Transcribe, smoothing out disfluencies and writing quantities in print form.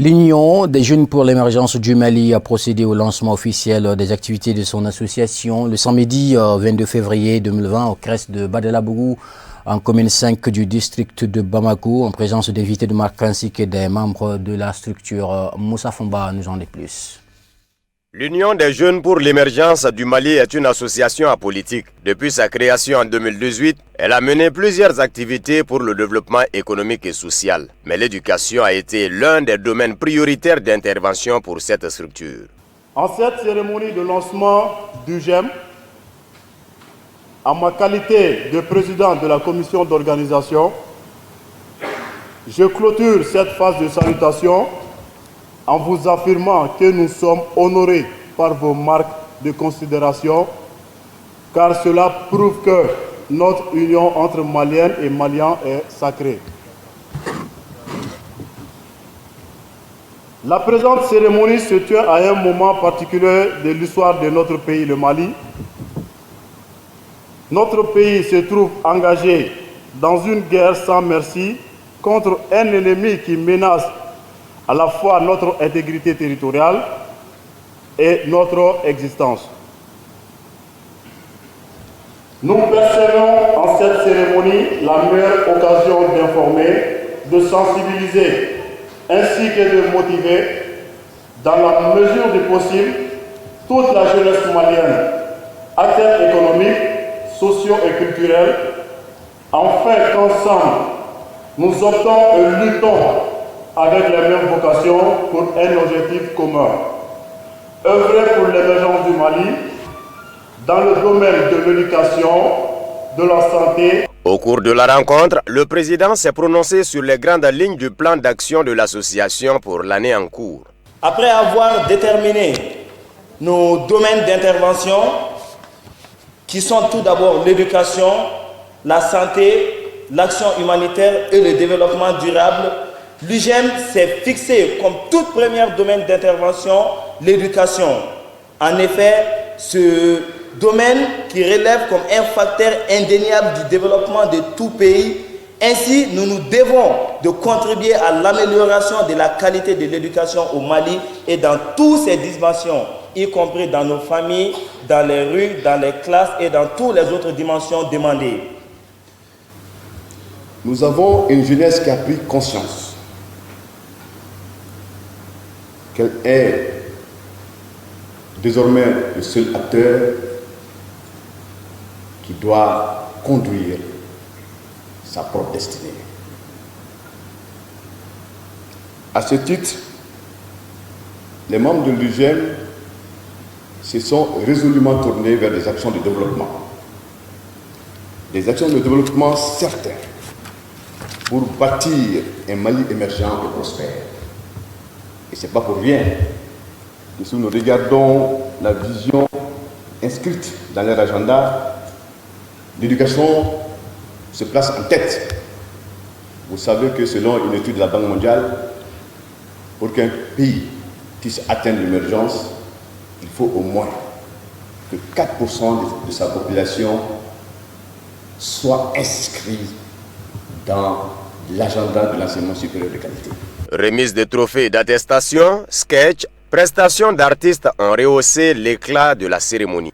L'Union des jeunes pour l'émergence du Mali a procédé au lancement officiel des activités de son association le samedi 22 février 2020 au CRES de Badalabougou, en commune 5 du district de Bamako, en présence d'invités de marque ainsi que des membres de la structure. Moussa Fomba nous en dit plus. L'Union des jeunes pour l'émergence du Mali est une association apolitique. Depuis sa création en 2018, elle a mené plusieurs activités pour le développement économique et social. Mais l'éducation a été l'un des domaines prioritaires d'intervention pour cette structure. En cette cérémonie de lancement du GEM, en ma qualité de président de la commission d'organisation, je clôture cette phase de salutation en vous affirmant que nous sommes honorés par vos marques de considération, car cela prouve que notre union entre Maliennes et Maliens est sacrée. La présente cérémonie se tient à un moment particulier de l'histoire de notre pays, le Mali. Notre pays se trouve engagé dans une guerre sans merci contre un ennemi qui menace à la fois notre intégrité territoriale et notre existence. Nous percevons en cette cérémonie la meilleure occasion d'informer, de sensibiliser ainsi que de motiver, dans la mesure du possible, toute la jeunesse malienne, acteurs économiques, sociaux et culturels, afin qu'ensemble, nous optons et luttons avec les mêmes vocations pour un objectif commun. Œuvrer pour l'émergence du Mali dans le domaine de l'éducation, de la santé. Au cours de la rencontre, le président s'est prononcé sur les grandes lignes du plan d'action de l'association pour l'année en cours. Après avoir déterminé nos domaines d'intervention, qui sont tout d'abord l'éducation, la santé, l'action humanitaire et le développement durable, l'UGEM s'est fixé comme tout premier domaine d'intervention l'éducation. En effet, ce domaine qui relève comme un facteur indéniable du développement de tout pays. Ainsi, nous nous devons de contribuer à l'amélioration de la qualité de l'éducation au Mali et dans toutes ses dimensions, y compris dans nos familles, dans les rues, dans les classes et dans toutes les autres dimensions demandées. Nous avons une jeunesse qui a pris conscience qu'elle est désormais le seul acteur qui doit conduire sa propre destinée. À ce titre, les membres de l'UGEM se sont résolument tournés vers des actions de développement. Des actions de développement certaines pour bâtir un Mali émergent et prospère. Et ce n'est pas pour rien que si nous regardons la vision inscrite dans leur agenda, l'éducation se place en tête. Vous savez que selon une étude de la Banque mondiale, pour qu'un pays puisse atteindre l'émergence, il faut au moins que 4% de sa population soit inscrite dans l'agenda de l'enseignement supérieur de qualité. Remise de trophées d'attestation, sketch, prestations d'artistes ont rehaussé l'éclat de la cérémonie.